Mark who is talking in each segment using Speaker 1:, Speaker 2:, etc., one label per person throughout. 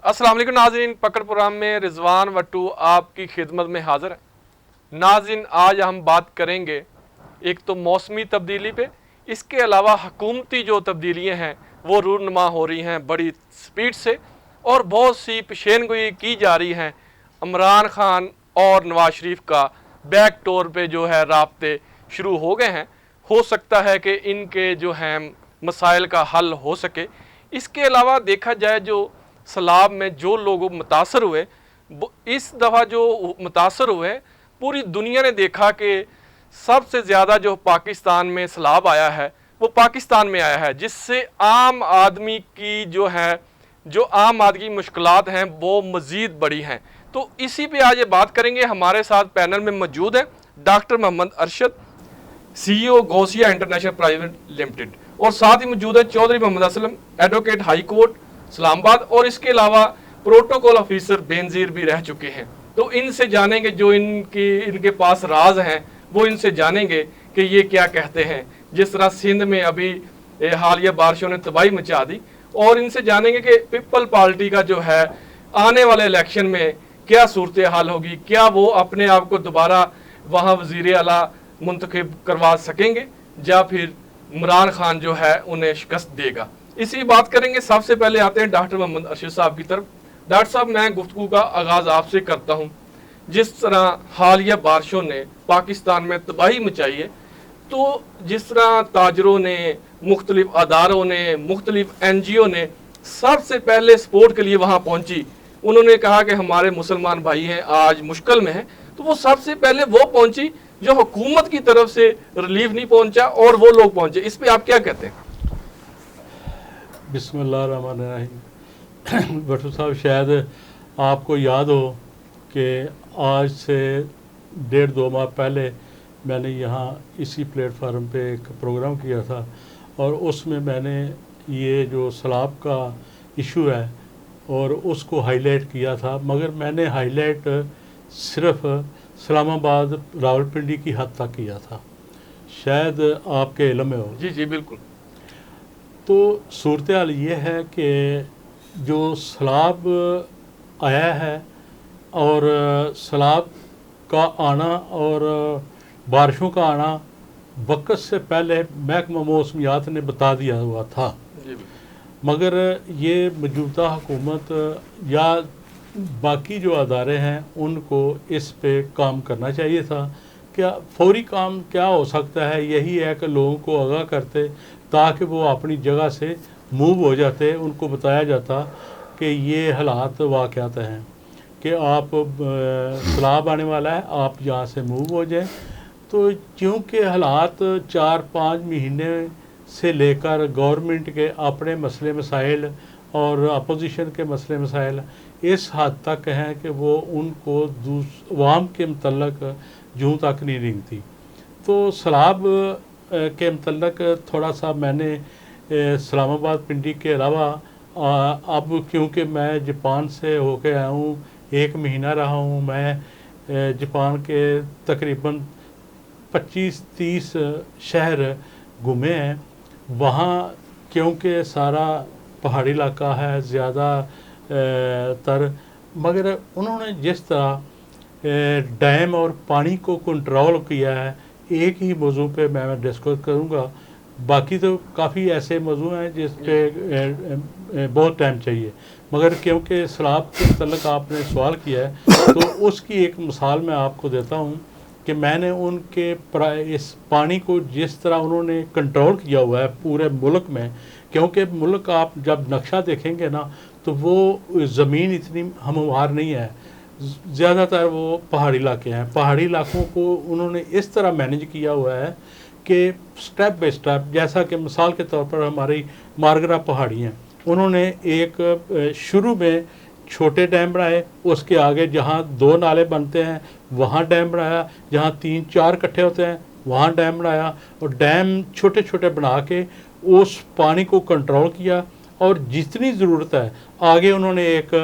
Speaker 1: अस्सलाम वालेकुम नाज़रीन, पकड़ प्रोग्राम में रिजवान वट्टू आपकी खिदमत में हाज़िर है। नाज़रीन, आज हम बात करेंगे एक तो मौसमी तब्दीली पे, इसके अलावा हुकूमती जो तब्दीलियाँ हैं वो रूनुमा हो रही हैं बड़ी स्पीड से और बहुत सी पेशेनगोई की जा रही हैं। इमरान खान और नवाज शरीफ का बैक टोर पे जो है राब्ते शुरू हो गए हैं। हो सकता है कि इनके जो हैं मसाइल का हल हो सके। इसके अलावा देखा जाए जो सैलाब में जो लोग मुतासर हुए, इस दफ़ा जो मुतासर हुए पूरी दुनिया ने देखा कि सबसे ज़्यादा जो पाकिस्तान में सैलाब आया है वो पाकिस्तान में आया है, जिससे आम आदमी की जो आम आदमी की मुश्किलात हैं वो मज़ीद बड़ी हैं। तो इसी पे आज ये बात करेंगे। हमारे साथ पैनल में मौजूद है doctor Mohammad Arshad, CEO Gausia international private limited, और साथ ही मौजूद है Chaudhry Mohammad Aslam, advocate high court Islamabad, और इसके अलावा प्रोटोकॉल ऑफिसर बेनजीर भी रह चुके हैं। तो इनसे जानेंगे जो इनके पास राज हैं, वो इनसे जानेंगे कि ये क्या कहते हैं। जिस तरह सिंध में अभी हालिया बारिशों ने तबाही मचा दी, और इनसे जानेंगे कि पीपल पार्टी का जो है आने वाले इलेक्शन में क्या सूरत हाल होगी, क्या वो अपने आप को दोबारा वहाँ वज़ीर आला मुंतखब करवा सकेंगे या फिर इमरान खान जो है उन्हें शिकस्त देगा। इसी बात करेंगे। सबसे पहले आते हैं डॉक्टर मोहम्मद अरशद साहब की तरफ। डॉक्टर साहब, मैं गुफ्तगू का आगाज़ आपसे करता हूँ। जिस तरह हालिया बारिशों ने पाकिस्तान में तबाही मचाई है, तो जिस तरह ताजरों ने, मुख्तलिफ अदारों ने, मुख्तलिफ NGO ने सबसे पहले सपोर्ट के लिए वहाँ पहुँची, उन्होंने कहा कि हमारे मुसलमान भाई हैं आज मुश्किल में हैं, तो वो सबसे पहले वो पहुँची जो हुकूमत की तरफ से रिलीफ नहीं पहुँचा और वो लोग पहुँचे। इस पर आप क्या कहते हैं?
Speaker 2: बिस्मिल्लाहिर्रहमानिर्रहीम। भट्टू साहब, शायद आपको याद हो कि आज से 1.5-2 माह पहले मैंने यहाँ इसी प्लेटफार्म पे एक प्रोग्राम किया था, और उसमें मैंने ये जो सैलाब का इशू है और उसको हाईलाइट किया था। मगर मैंने हाईलाइट सिर्फ इस्लामाबाद रावलपिंडी की हद तक किया था, शायद आपके इल्म में हो।
Speaker 1: जी जी बिल्कुल।
Speaker 2: तो सूरत हाल ये है कि जो सैलाब आया है और सैलाब का आना और बारिशों का आना वक्त से पहले महकमा मौसमियात ने बता दिया हुआ था, मगर ये मौजूदा हुकूमत या बाकी जो अदारे हैं उनको इस पे काम करना चाहिए था। क्या फौरी काम क्या हो सकता है, यही है कि लोगों को आगाह करते ताकि वो अपनी जगह से मूव हो जाते। उनको बताया जाता कि ये हालात वाक़यात हैं कि आप सैलाब आने वाला है, आप यहाँ से मूव हो जाएं। तो क्योंकि हालात 4-5 महीने से लेकर गवर्नमेंट के अपने मसले मसाइल और अपोजिशन के मसले मसाइल इस हद तक हैं कि वो उनको अवाम के मतलब जूँ तक नहीं रेंगती। तो सैलाब के मतलब थोड़ा सा मैंने इस्लामाबाद पिंडी के अलावा अब क्योंकि मैं जापान से होके आया हूँ, 1 महीना रहा हूँ मैं जापान के तकरीबन 25-30 शहर घूमे हैं। वहाँ क्योंकि सारा पहाड़ी इलाका है ज़्यादा तर, मगर उन्होंने जिस तरह डैम और पानी को कंट्रोल किया है, एक ही मौजू पे मैं डिस्कस करूँगा। बाकी तो काफ़ी ऐसे मौजू हैं जिस पे बहुत टाइम चाहिए, मगर क्योंकि सैलाब के मतलब आपने सवाल किया है तो उसकी एक मिसाल मैं आपको देता हूँ कि मैंने उनके इस पानी को जिस तरह उन्होंने कंट्रोल किया हुआ है पूरे मुल्क में। क्योंकि मुल्क आप जब नक्शा देखेंगे ना तो वो ज़मीन इतनी हमवार नहीं है, ज़्यादातर वो पहाड़ी इलाके हैं। पहाड़ी इलाकों को उन्होंने इस तरह मैनेज किया हुआ है कि स्टेप बाय स्टेप, जैसा कि मिसाल के तौर पर हमारी मारगरा पहाड़ी हैं, उन्होंने एक शुरू में छोटे डैम बनाए, उसके आगे जहाँ 2 नाले बनते हैं वहाँ डैम बनाया, जहाँ 3-4 इकट्ठे होते हैं वहाँ डैम बनाया, और डैम छोटे छोटे बना के उस पानी को कंट्रोल किया। और जितनी ज़रूरत है आगे उन्होंने एक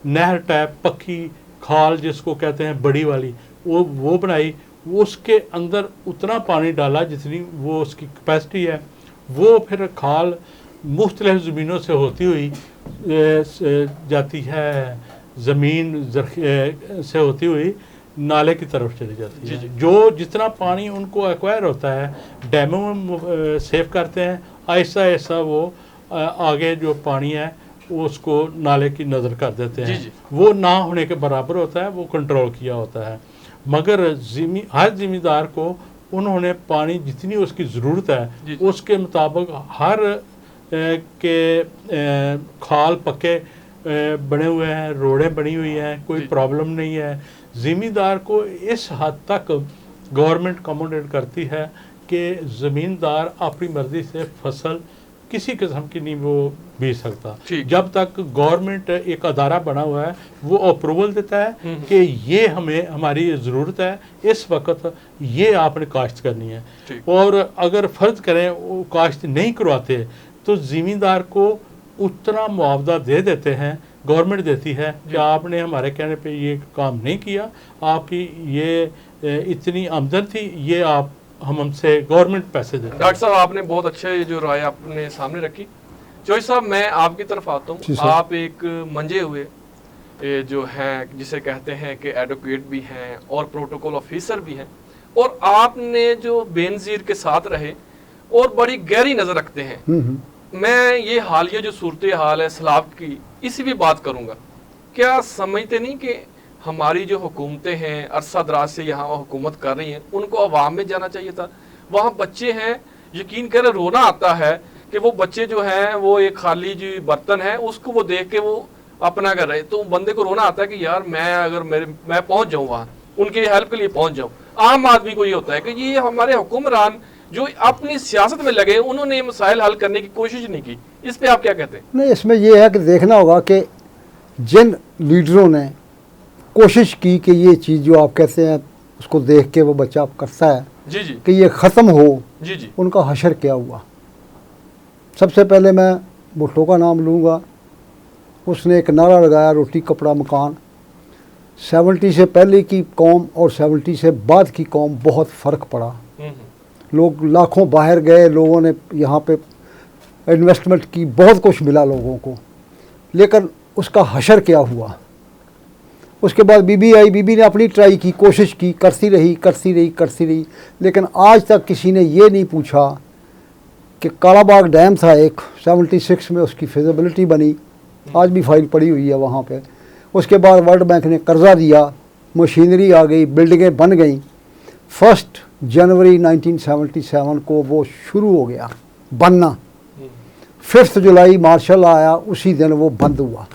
Speaker 2: नहर टाइप पक्की खाल जिसको कहते हैं बड़ी वाली वो बनाई, उसके अंदर उतना पानी डाला जितनी वो उसकी कैपेसिटी है। वो फिर खाल मुख्तलिफ ज़मीनों से होती हुई जाती है, ज़मीन से होती हुई नाले की तरफ चली जाती है। जो जितना पानी उनको एक्वायर होता है डैमों में सेव करते हैं, आहिस्ता आहिस्ता वो आगे जो पानी है वो उसको नाले की नज़र कर देते हैं। वो ना होने के बराबर होता है, वो कंट्रोल किया होता है। मगर हर ज़मींदार को उन्होंने पानी जितनी उसकी ज़रूरत है उसके मुताबिक हर के खाल पक्के बने हुए हैं, रोडें बनी हुई हैं, कोई प्रॉब्लम नहीं है। ज़मींदार को इस हद तक गवर्नमेंट अकोमोडेट करती है कि ज़मींदार अपनी मर्ज़ी से फसल किसी किस्म की नहीं वो बेच सकता। जब तक गवर्नमेंट एक अदारा बना हुआ है वो अप्रूवल देता है कि ये हमें हमारी ज़रूरत है, इस वक्त ये आपने काश्त करनी है। और अगर फ़र्ज़ करें वो काश्त नहीं करवाते तो ज़मींदार को उतना मुआवजा दे देते हैं, गवर्नमेंट देती है कि आपने हमारे कहने पे ये काम नहीं किया, आपकी ये इतनी आमदन थी, ये आप हमसे गवर्नमेंट पैसे देते हैं।
Speaker 1: डॉक्टर साहब आपने बहुत अच्छे जो राय आपने सामने रखी। चौधरी साहब मैं आपकी तरफ आता हूँ। आप एक मंजे हुए जो हैं जिसे कहते हैं कि एडवोकेट भी हैं और प्रोटोकॉल ऑफिसर भी हैं, और आपने जो बेनज़ीर के साथ रहे और बड़ी गहरी नज़र रखते हैं। मैं ये हालिया जो सूरत हाल है सैलाब की, इसी भी बात करूँगा। क्या समझते नहीं कि हमारी जो हुकूमतें हैं अरसा दराज से यहाँ हुकूमत कर रही हैं, उनको अवाम में जाना चाहिए था? वहाँ बच्चे हैं, यकीन करें रोना आता है कि वो बच्चे जो हैं वो एक खाली जो बर्तन है उसको वो देख के वो अपना कर रहे, तो बंदे को रोना आता है कि यार मैं पहुँच जाऊँ वहाँ, उनकी हेल्प के लिए पहुँच जाऊँ। आम आदमी को ये होता है कि ये हमारे हुक्मरान जो अपनी सियासत में लगे उन्होंने मसाइल हल करने की कोशिश नहीं की। इस पे आप क्या कहते हैं?
Speaker 3: नहीं, इसमें यह है कि देखना होगा कि जिन लीडरों ने कोशिश की कि ये चीज़ जो आप कहते हैं उसको देख के वो बच्चा करता है कि ये ख़त्म हो, उनका हशर क्या हुआ। सबसे पहले मैं भुट्टो का नाम लूँगा। उसने एक नारा लगाया, रोटी कपड़ा मकान। 70 से पहले की कौम और 70 से बाद की कौम बहुत फ़र्क पड़ा। लोग लाखों बाहर गए, लोगों ने यहाँ पे इन्वेस्टमेंट की, बहुत कुछ मिला लोगों को, लेकिन उसका हशर क्या हुआ। उसके बाद बीबी आई, बीबी ने अपनी ट्राई की, कोशिश की, करती रही, लेकिन आज तक किसी ने ये नहीं पूछा कि कालाबाग डैम था एक 76 में, उसकी फिजिबिलिटी बनी, आज भी फाइल पड़ी हुई है वहाँ पे। उसके बाद वर्ल्ड बैंक ने कर्जा दिया, मशीनरी आ गई, बिल्डिंगें बन गई। 1 जनवरी 1977 को वो शुरू हो गया बनना। 5 जुलाई मार्शल आया, उसी दिन वो बंद हुआ।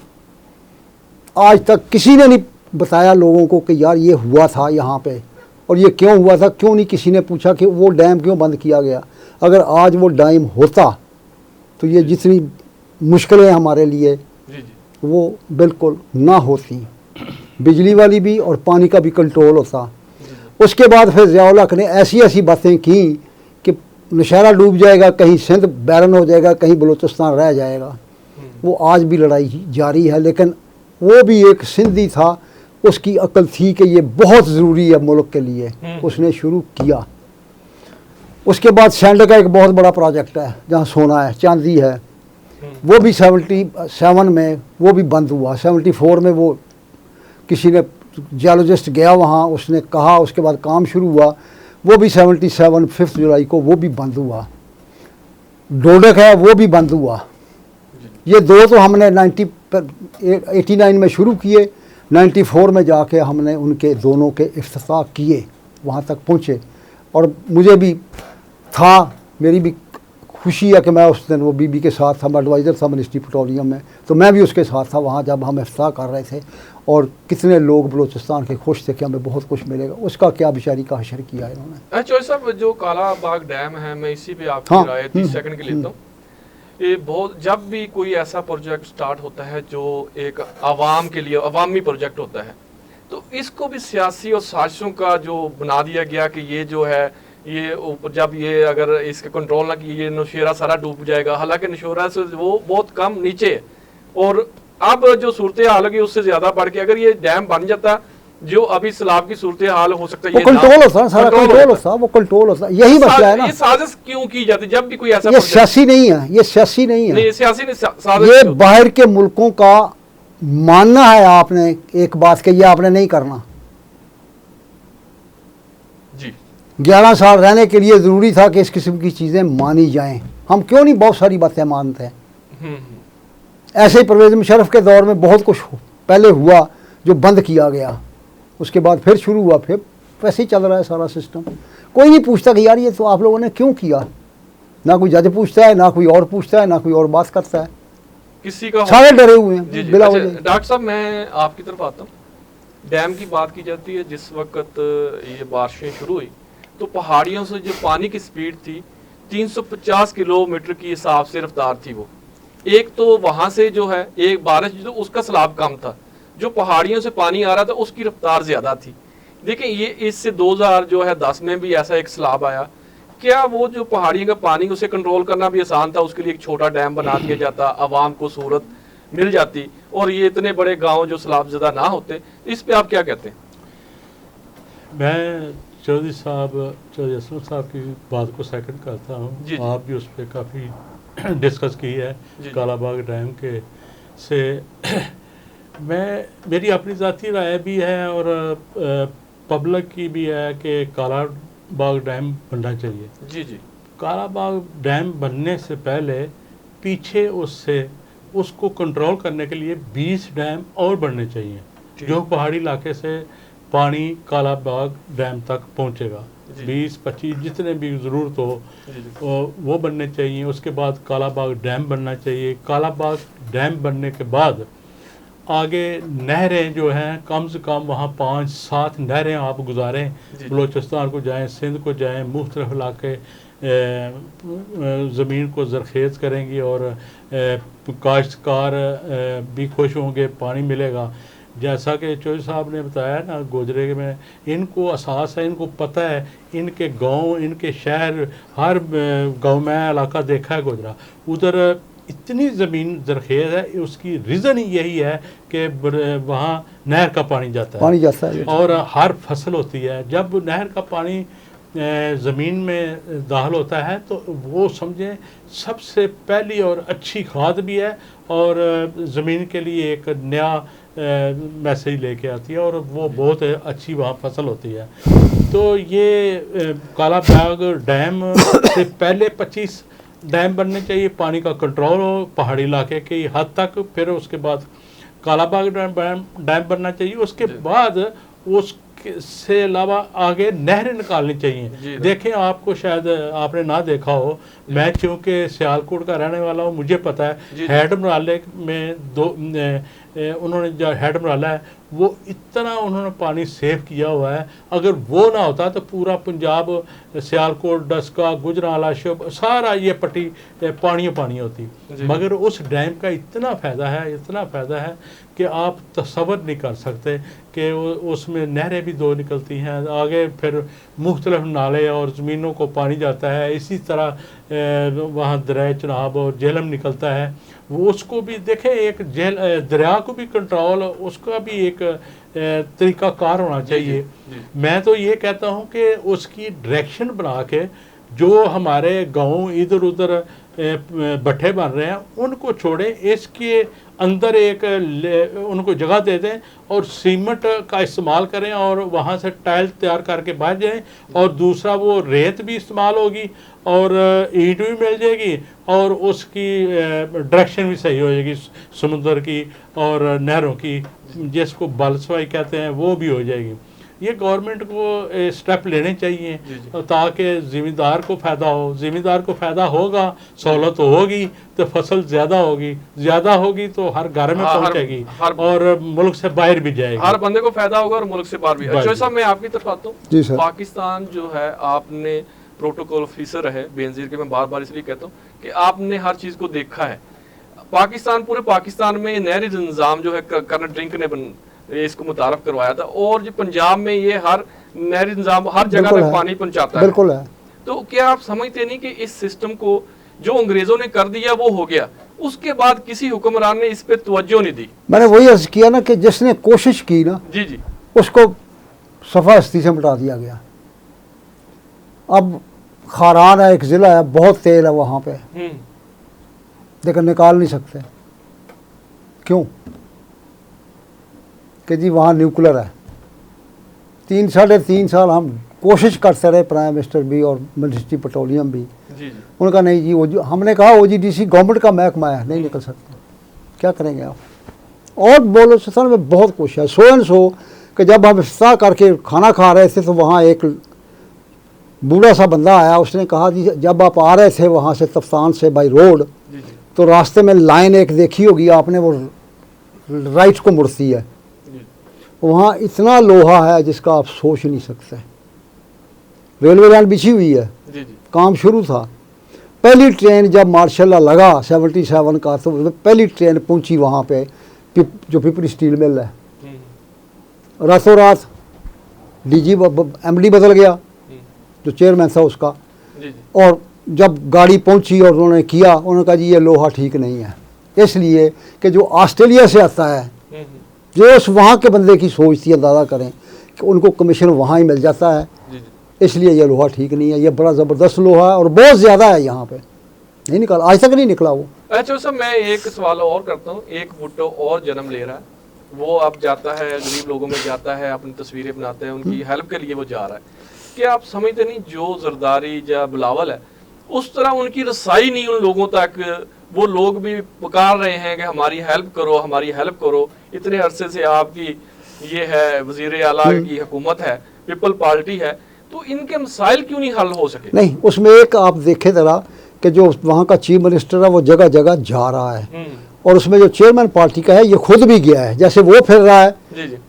Speaker 3: आज तक किसी ने नहीं बताया लोगों को कि यार ये हुआ था यहाँ पे और ये क्यों हुआ था, क्यों नहीं किसी ने पूछा कि वो डैम क्यों बंद किया गया। अगर आज वो डैम होता तो ये जितनी मुश्किलें हमारे लिए वो बिल्कुल ना होती, बिजली वाली भी और पानी का भी कंट्रोल होता। उसके बाद फिर ज़िया-उल हक ने ऐसी बातें की कि नौशहरा डूब जाएगा, कहीं सिंध बैरन हो जाएगा, कहीं बलूचिस्तान रह जाएगा। वो आज भी लड़ाई जारी है, लेकिन वो भी एक सिंधी था, उसकी अक्ल थी कि ये बहुत ज़रूरी है मुल्क के लिए, उसने शुरू किया। उसके बाद सैंड का एक बहुत बड़ा प्रोजेक्ट है जहाँ सोना है, चांदी है, वो भी 77 में वो भी बंद हुआ। 74 में वो किसी ने जियोलॉजिस्ट गया वहाँ, उसने कहा, उसके बाद काम शुरू हुआ, वो भी 77 5 जुलाई को वो भी बंद हुआ। डोडक है वो भी बंद हुआ। ये दो तो हमने 89 में शुरू किए, 94 में जाके हमने उनके दोनों के इफ्तिताह किए, वहाँ तक पहुँचे। और मुझे भी था, मेरी भी खुशी है कि मैं उस दिन वो बीबी के साथ था, मैं एडवाइज़र था मिनिस्ट्री पेट्रोलियम में, तो मैं भी उसके साथ था वहाँ जब हम इफ्तिताह कर रहे थे। और कितने लोग बलूचिस्तान के खुश थे कि हमें बहुत कुछ मिलेगा, उसका क्या बेचारी का हशर किया इन्होंने।
Speaker 1: चौधरी साहब जो कालाबाग डैम है, मैं इसी पे आपकी राय 30 सेकंड के लेता हूँ। ये बहुत, जब भी कोई ऐसा प्रोजेक्ट स्टार्ट होता है जो एक आवाम के लिए अवामी प्रोजेक्ट होता है, तो इसको भी सियासी और साजिशों का जो बना दिया गया कि ये जो है ये ऊपर, जब ये अगर इसके कंट्रोल ना किए ये नौशेरा सारा डूब जाएगा। हालांकि नौशेरा से वो बहुत कम नीचे है, और अब जो सूरत हाल होगी उससे ज़्यादा बढ़ के अगर ये डैम बन जाता जो अभी सैलाब की सूरत हाल हो सकता है
Speaker 3: वो
Speaker 1: ये
Speaker 3: कंट्रोल होता है, सारा कंट्रोल होता है, वो कंट्रोल होता है। यही मसला है ना।
Speaker 1: ये साजिश क्यों की जाती है जब भी कोई ऐसा
Speaker 3: ये सियासी नहीं है, ये सियासी नहीं है,
Speaker 1: नहीं ये सियासी नहीं साजिश
Speaker 3: ये
Speaker 1: क्यों?
Speaker 3: बाहर के मुल्कों का मानना है आपने एक बात के, ये आपने नहीं करना।
Speaker 1: जी
Speaker 3: 11 साल रहने के लिए ज़रूरी था कि इस किस्म की चीज़ें मानी जाएं। हम क्यों नहीं बहुत सारी बातें मानते हैं। ऐसे ही परवेज़ मुशर्रफ के दौर में बहुत कुछ पहले हुआ जो बंद किया गया, उसके बाद फिर शुरू हुआ, फिर वैसे ही चल रहा है सारा सिस्टम। कोई नहीं पूछता कि यार ये तो आप लोगों ने क्यों किया, ना कोई जज पूछता है, ना कोई और पूछता है, ना कोई और बात करता है,
Speaker 1: किसी का
Speaker 3: सारे डरे हुए
Speaker 1: जी
Speaker 3: हैं
Speaker 1: जी।
Speaker 3: बिला
Speaker 1: अच्छा,
Speaker 3: वजह।
Speaker 1: डॉक्टर साहब मैं आपकी तरफ आता हूँ। डैम की बात की जाती है, जिस वक्त ये बारिशें शुरू हुई तो पहाड़ियों से जो पानी की स्पीड थी 350 किलोमीटर की हिसाब से रफ्तार थी। वो एक तो वहां से जो है एक बारिश जो उसका सैलाब कम था, जो पहाड़ियों से पानी आ रहा था उसकी रफ्तार ज्यादा थी। देखिए ये इससे 2010 में भी ऐसा एक सैलाब आया। क्या वो जो पहाड़ियों का पानी उसे कंट्रोल करना भी आसान था? उसके लिए एक छोटा डैम बना दिया जाता, आवाम को सूरत मिल जाती और ये इतने बड़े गांव जो सैलाब ज़्यादा ना होते। इस पे आप क्या कहते हैं?
Speaker 2: मैं चौधरी असलम साहब की बात को सेकंड करता
Speaker 1: जी,
Speaker 2: हूँ। आप भी उस पर काफ़ी डिस्कस की है कालाबाग डैम के से मेरी अपनी ज़ाती राय भी है और पब्लिक की भी है कि कालाबाग डैम बनना चाहिए।
Speaker 1: जी जी।
Speaker 2: कालाबाग डैम बनने से पहले पीछे उसको कंट्रोल करने के लिए 20 डैम और बनने चाहिए, जो पहाड़ी इलाके से पानी कालाबाग डैम तक पहुंचेगा। 20-25 जितने भी ज़रूरत हो वो बनने चाहिए। उसके बाद कालाबाग डैम बनना चाहिए। कालाबाग डैम बनने के बाद आगे नहरें जो हैं कम से कम वहाँ 5-7 नहरें आप गुजारें, बलूचिस्तान को जाएं, सिंध को जाएं, मुख्तलिफ इलाके ज़मीन को ज़रखेज़ करेंगी और काश्तकार भी खुश होंगे, पानी मिलेगा। जैसा कि चौधरी साहब ने बताया ना, गोजरे में इनको एहसास है, इनको पता है, इनके गांव, इनके शहर, हर गांव में इलाका देखा है गोजरा, उधर इतनी ज़मीन ज़रखेज़ है। उसकी रीज़न ही यही है कि वहाँ नहर का पानी जाता है और हर फसल होती है। जब नहर का पानी ज़मीन में दाखिल होता है तो वो समझें सबसे पहली और अच्छी खाद भी है और ज़मीन के लिए एक नया मैसेज लेके आती है और वो बहुत अच्छी वहाँ फसल होती है। तो ये कालाबाग डैम से पहले 25 डैम बनने चाहिए, पानी का कंट्रोल हो पहाड़ी इलाके की हद तक। फिर उसके बाद कालाबाग डैम बनना चाहिए। उसके बाद उससे अलावा आगे नहरें निकालनी चाहिए। देखें, आपको शायद आपने ना देखा हो, मैं चूँकि सियालकोट का रहने वाला हूँ, मुझे पता है हेड मराले में उन्होंने जो हेड मराला है वो इतना उन्होंने पानी सेव किया हुआ है। अगर वो ना होता तो पूरा पंजाब, सियालकोट, डस्का, गुजरांवाला, शुभ सारा ये पट्टी पानी होती। मगर उस डैम का इतना फ़ायदा है कि आप तसव्वुर नहीं कर सकते कि उसमें नहरें भी 2 निकलती हैं, आगे फिर मुख्तलिफ नाले और ज़मीनों को पानी जाता है। इसी तरह वहाँ दरिया चनाब और झेलम निकलता है, वो उसको भी देखें, एक दरिया को भी कंट्रोल, उसका भी एक तरीक़ाकार होना चाहिए। मैं तो ये कहता हूँ कि उसकी डायरेक्शन बना के जो हमारे गांव इधर उधर भट्ठे बन रहे हैं उनको छोड़ें, इसके अंदर एक उनको जगह दे दें और सीमेंट का इस्तेमाल करें और वहाँ से टाइल तैयार करके बाहर जाएं। और दूसरा वो रेत भी इस्तेमाल होगी और ईंट भी मिल जाएगी और उसकी डायरेक्शन भी सही हो जाएगी समुद्र की और नहरों की, जिसको बलसवाई कहते हैं, वो भी हो जाएगी। ये गवर्नमेंट को स्टेप लेने चाहिए ताकि ज़िम्मेदार को फ़ायदा हो। ज़िम्मेदार को फ़ायदा होगा, सहूलत होगी तो फसल ज़्यादा होगी तो हर घर में पहुंचेगी और मुल्क से बाहर भी जाएगी,
Speaker 1: हर बंदे को फ़ायदा होगा और मुल्क से बाहर भी। अच्छा साहब, मैं आपकी तरफ आता हूँ। पाकिस्तान जो है, आपने प्रोटोकॉल ऑफिसर है बेनज़ीर के, मैं बार बार इसलिए कहता हूँ कि आपने हर चीज़ को देखा है। पूरे पाकिस्तान में नहरी निज़ाम जो है कर्नल ड्रिंक ने इसको मुतारफ करवाया था और जो पंजाब में ये हर नहरी निज़ाम हर जगह तक पानी पहुंचाता
Speaker 3: बिल्कुल है।
Speaker 1: तो क्या आप समझते नहीं कि इस सिस्टम को जो अंग्रेजों ने कर दिया वो हो गया, उसके बाद किसी हुक्मरान ने इस पे तवज्जो नहीं दी?
Speaker 3: मैंने वही अर्ज किया ना कि जिसने कोशिश की ना,
Speaker 1: जी
Speaker 3: उसको सफ़ा हस्ती से मिटा दिया गया। अब खारान है, एक ज़िला है, बहुत तेल है वहाँ पे, लेकिन निकाल नहीं सकते। क्यों? कि जी वहाँ न्यूक्लियर है। 3-3.5 साल हम कोशिश करते रहे, प्राइम मिनिस्टर भी और मिनिस्ट्री पेट्रोलियम भी। उनका नहीं जी, वो हमने कहा OGDC गवर्नमेंट का महकमा है, नहीं निकल सकता, क्या करेंगे आप। और बलोचिस्तान में बहुत कुछ है, सो एंड सो कि जब हम इफ्तार करके खाना खा रहे थे तो वहाँ एक बूढ़ा सा बंदा आया, उसने कहा जी जब आप आ रहे थे वहाँ से तफ्तान से बाई रोड, तो रास्ते में लाइन एक देखी होगी आपने, वो राइट को मुड़ती है, वहाँ इतना लोहा है जिसका आप सोच नहीं सकते। रेलवे लाइन बिछी हुई है, काम शुरू था। पहली ट्रेन जब मार्शल लगा 77 का, तो पहली ट्रेन पहुंची वहाँ पे जो पिपरी स्टील मिल है। रातों रात DG MD बदल गया, जो चेयरमैन था उसका, और जब गाड़ी पहुंची और उन्होंने किया, उन्होंने कहा जी ये लोहा ठीक नहीं है, इसलिए कि जो ऑस्ट्रेलिया से आता है, जो उस वहाँ के बंदे की सोच थी, अंदाज़ा करें कि उनको कमीशन वहाँ ही मिल जाता है, इसलिए ये लोहा ठीक नहीं है। ये बड़ा ज़बरदस्त लोहा है और बहुत ज़्यादा है, यहाँ पे नहीं निकला, आज तक नहीं निकला वो।
Speaker 1: अच्छा सर, मैं एक सवाल और करता हूँ। एक भुट्टो और जन्म ले रहा है, वो अब जाता है गरीब लोगों में जाता है, अपनी तस्वीरें बनाते हैं, उनकी हेल्प के लिए वो जा रहा है। क्या आप समझते नहीं जो जरदारी या बिलावल है, उस तरह उनकी रसाई नहीं उन लोगों तक, वो लोग भी पुकार रहे हैं कि हमारी हेल्प करो, हमारी हेल्प करो। इतने अरसे से आपकी ये है वजीर आला की हुकूमत है, पीपल पार्टी है, तो इनके मसाइल क्यों नहीं हल हो सके?
Speaker 3: नहीं, उसमें एक आप देखें ज़रा कि जो वहाँ का चीफ मिनिस्टर है वो जगह जगह जा रहा है, और उसमें जो चेयरमैन पार्टी का है ये खुद भी गया है, जैसे वो फिर रहा है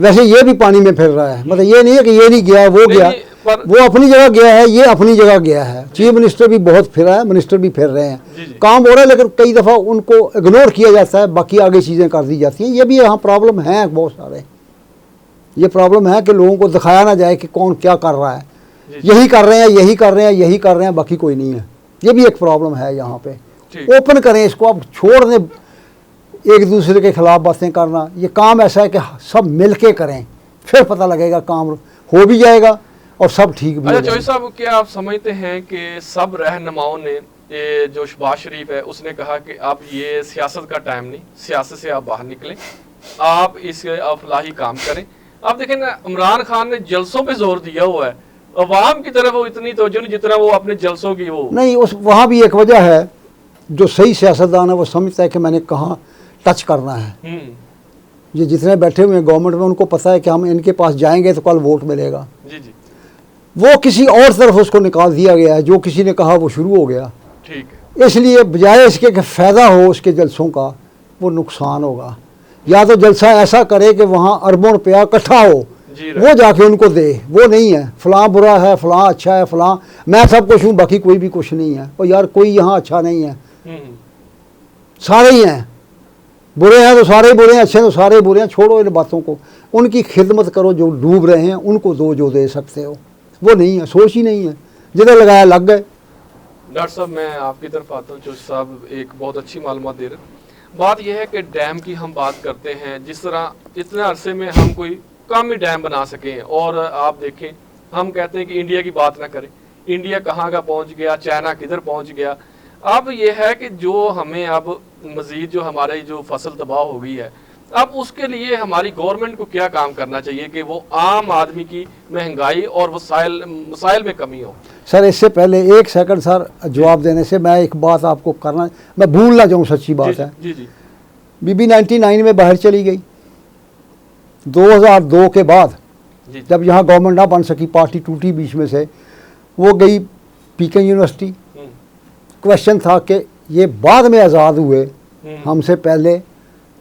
Speaker 3: वैसे ये भी पानी में फिर रहा है। मतलब ये नहीं है कि ये नहीं गया वो गया, वो अपनी जगह गया है, ये अपनी जगह गया है। चीफ मिनिस्टर भी बहुत फिरा है, मिनिस्टर भी फिर रहे हैं, काम हो रहा है, लेकिन कई दफ़ा उनको इग्नोर किया जाता है, बाकी आगे चीज़ें कर दी जाती हैं। ये भी यहाँ प्रॉब्लम है बहुत सारे, ये प्रॉब्लम है कि लोगों को दिखाया ना जाए कि कौन क्या कर रहा है, यही कर रहे हैं, यही कर रहे हैं, यही कर रहे हैं, बाकी कोई नहीं है। ये भी एक प्रॉब्लम है यहाँ पे। ओपन करें इसको, अब छोड़ दें एक दूसरे के खिलाफ बातें करना। ये काम ऐसा है कि सब मिल के करें, फिर पता लगेगा, काम हो भी जाएगा और सब ठीक भी।
Speaker 1: अच्छा चौधरी साहब, क्या आप समझते हैं कि सब रहनुमाओं ने, ये जो शहबाज शरीफ है उसने कहा कि अब ये सियासत का टाइम नहीं, सियासत से आप बाहर निकलें, आप इस अफलाही काम करें। आप देखें ना, इमरान खान ने जलसों पे जोर दिया हुआ है, अवाम की तरफ वो इतनी तवज्जो नहीं जितना वो अपने जलसों की वो
Speaker 3: नहीं। उस वहाँ भी एक वजह है, जो सही सियासतदान है वो समझता है कि मैंने कहाँ टच करना है। ये जितने बैठे हुए हैं गवर्नमेंट में, उनको पता है कि हम इनके पास जाएंगे तो कल वोट मिलेगा। वो किसी और तरफ उसको निकाल दिया गया है, जो किसी ने कहा वो शुरू हो गया।
Speaker 1: ठीक है,
Speaker 3: इसलिए बजाय इसके कि फ़ायदा हो उसके जलसों का, वो नुकसान होगा। या तो जलसा ऐसा करे कि वहाँ अरबों रुपया इकट्ठा हो, वो जाके उनको दे, वो नहीं है फ़लाँ बुरा है, फ़लाँ अच्छा है, फ़लाँ मैं सब कुछ हूँ, बाकी कोई भी कुछ नहीं है। और यार कोई यहाँ अच्छा नहीं है, सारे ही हैं, बुरे हैं तो सारे बुरे हैं, अच्छे हैं तो सारे बुरे हैं। छोड़ो इन बातों को, उनकी खिदमत करो, जो डूब रहे हैं उनको दो जो दे सकते हो। वो नहीं है, सोच ही नहीं है, जिधर लगाया लग गए।
Speaker 1: डॉक्टर साहब, मैं आपकी तरफ आता हूँ। चौधरी साहब एक बहुत अच्छी मालूमात दे रहे हैं। बात यह है कि डैम की हम बात करते हैं, जिस तरह इतने अरसे में हम कोई कम ही डैम बना सकें, और आप देखें हम कहते हैं कि इंडिया की बात ना करें, इंडिया कहाँ का पहुँच गया, चाइना किधर पहुँच गया। अब यह है कि जो हमें अब मज़ीद जो हमारी जो फसल तबाह हो गई है, अब उसके लिए हमारी गवर्नमेंट को क्या काम करना चाहिए कि वो आम आदमी की महंगाई और मसाइल में कमी हो?
Speaker 3: सर इससे पहले एक सेकंड सर, जवाब देने से मैं एक बात आपको करना, मैं भूल ना जाऊँ, सच्ची बात है।
Speaker 1: जी।
Speaker 3: बीबी 99 में बाहर चली गई, 2002 के बाद जब यहाँ गवर्नमेंट ना बन सकी, पार्टी टूटी बीच में से, वो गई पीकिंग यूनिवर्सिटी। क्वेश्चन था कि ये बाद में आज़ाद हुए, हमसे पहले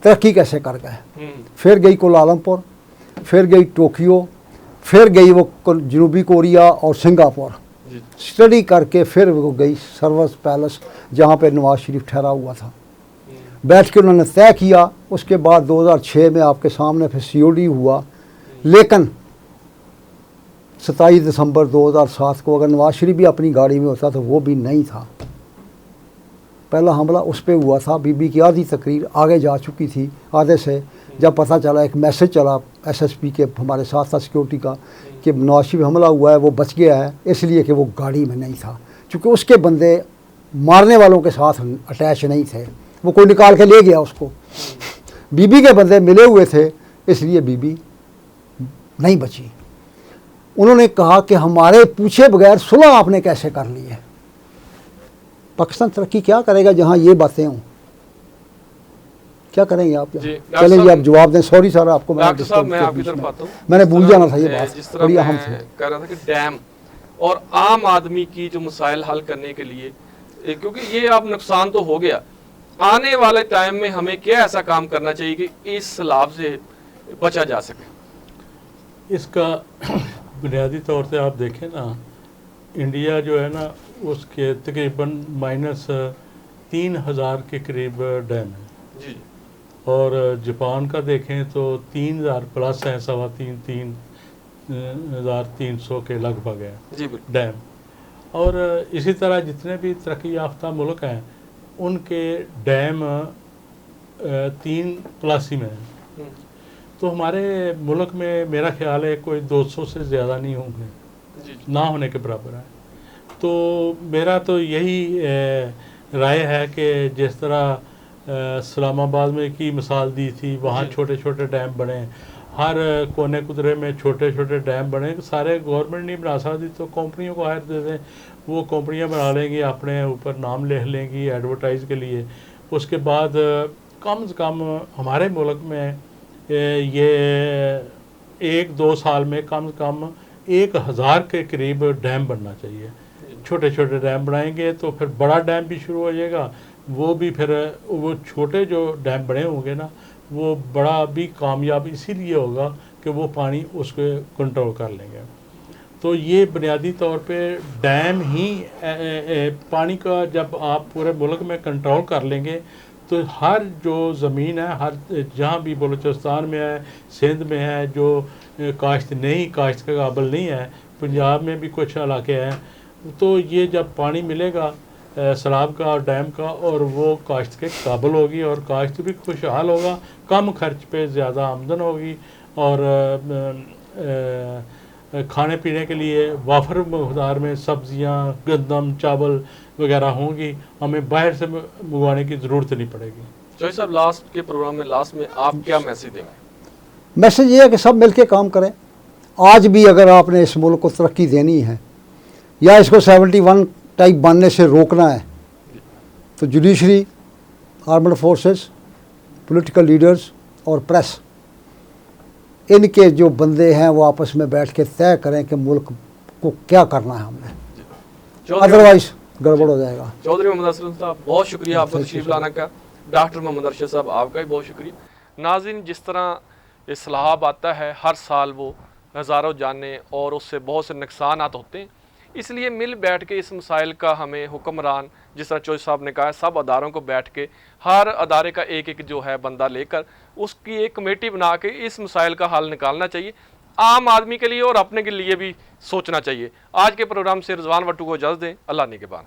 Speaker 3: तरक्की कैसे कर गए। फिर गई कोलालमपुर, फिर गई टोक्यो, फिर गई वो जनूबी कोरिया और सिंगापुर, स्टडी करके फिर वो गई सर्वस पैलेस जहाँ पे नवाज शरीफ ठहरा हुआ था। बैठ के उन्होंने तय किया। उसके बाद 2006 में आपके सामने फिर COD हुआ, लेकिन 27 दिसंबर 2007 को अगर नवाज शरीफ भी अपनी गाड़ी में होता तो वो भी नहीं था। पहला हमला उस पर हुआ था। बीबी की आधी तकरीर आगे जा चुकी थी, आधे से जब पता चला, एक मैसेज चला एसएसपी के हमारे साथ था सिक्योरिटी का कि नवाज शरीफ हमला हुआ है, वो बच गया है, इसलिए कि वो गाड़ी में नहीं था, क्योंकि उसके बंदे मारने वालों के साथ अटैच नहीं थे, वो कोई निकाल के ले गया उसको। बीबी के बंदे मिले हुए थे, इसलिए बीबी नहीं बची। उन्होंने कहा कि हमारे पूछे बगैर सुलह आपने कैसे कर ली है? पाकिस्तान तरक्की क्या करेगा जहां ये बातें हों? क्या करेंगे आप? चलें जी, आप जवाब दें। सॉरी सर, आपको
Speaker 1: डॉक्टर साहब मैं आपकी तरफ आता हूँ,
Speaker 3: मैंने भूल जाना था ये बात,
Speaker 1: जिस तरह
Speaker 3: बड़ी अहम
Speaker 1: मैं
Speaker 3: थी।
Speaker 1: कह रहा था कि डैम और आम आदमी की जो मसाइल हल करने के लिए, क्योंकि ये अब नुकसान तो हो गया, आने वाले टाइम में हमें क्या ऐसा काम करना चाहिए कि इस सैलाब से बचा जा सके?
Speaker 2: इसका बुनियादी तौर से आप देखें ना, इंडिया जो है ना उसके तकरीबन -3000 के करीब डैम है
Speaker 1: जी,
Speaker 2: और जापान का देखें तो 3000 प्लस है, 3,300 के लगभग है
Speaker 1: जी
Speaker 2: डैम। और इसी तरह जितने भी तरक्की याफ्ता मुल्क हैं उनके डैम 3+ ही में हैं। तो हमारे मुल्क में मेरा ख्याल है कोई 200 से ज़्यादा नहीं होंगे, ना होने के बराबर है। तो मेरा तो यही राय है कि जिस तरह इस्लामाबाद में की मिसाल दी थी, वहाँ छोटे छोटे डैम बने, हर कोने कुदरे में छोटे छोटे डैम बने, सारे गवर्नमेंट नहीं बना सकती तो कंपनियों को हायर दे दें, वो कंपनियाँ बना लेंगी, अपने ऊपर नाम लिख लेंगी एडवर्टाइज़ के लिए। उसके बाद कम से कम हमारे मुल्क में ये 1-2 साल में कम से कम 1000 के करीब डैम बनना चाहिए। छोटे छोटे डैम बनाएंगे तो फिर बड़ा डैम भी शुरू हो जाएगा, वो भी फिर वो छोटे जो डैम बने होंगे ना वो बड़ा भी कामयाब इसीलिए होगा कि वो पानी उसको कंट्रोल कर लेंगे। तो ये बुनियादी तौर पे डैम ही पानी का जब आप पूरे मुल्क में कंट्रोल कर लेंगे तो हर जो ज़मीन है, हर जहाँ भी बलूचिस्तान में है, सिंध में है, जो काश्त काश्त के काबिल नहीं है, पंजाब में भी कुछ इलाके हैं, तो ये जब पानी मिलेगा सैलाब का और डैम का और वो काश्त के काबिल होगी और काश्त भी खुशहाल होगा, कम खर्च पे ज़्यादा आमदन होगी और खाने पीने के लिए वाफर मकदार में सब्जियां, गंदम, चावल वगैरह होंगी, हमें बाहर से मंगवाने की ज़रूरत नहीं पड़ेगी।
Speaker 1: चौधरी साहब, लास्ट के प्रोग्राम में लास्ट में आप क्या मैसेज देंगे?
Speaker 3: मैसेज ये है कि सब मिलके काम करें। आज भी अगर आपने इस मुल्क को तरक्की देनी है या इसको 71 टाइप बनने से रोकना है तो judiciary, armed forces, political leaders और प्रेस, इनके जो बंदे हैं वो आपस में बैठ के तय करें कि मुल्क को क्या करना है हमने, अदरवाइज गड़बड़ हो जाएगा।
Speaker 1: चौधरी मोहम्मद असलम साहब, बहुत शुक्रिया आपका तशरीफ लाने का। डॉक्टर मोहम्मद अरशद साहब, आपका भी बहुत शुक्रिया। नाज़रीन, जिस तरह ये सैलाब आता है हर साल, वो हज़ारों जाने और उससे बहुत से नुकसान होते हैं, इसलिए मिल बैठ के इस मसाइल का हमें हुक्मरान, जिस तरह चौधरी साहब ने कहा, सब अदारों को बैठ के हर अदारे का एक एक जो है बंदा लेकर उसकी एक कमेटी बना के इस मसाइल का हल निकालना चाहिए, आम आदमी के लिए और अपने के लिए भी सोचना चाहिए। आज के प्रोग्राम से रिजवान वट्टू को इजाज़त दें। अल्लाह निगहबान।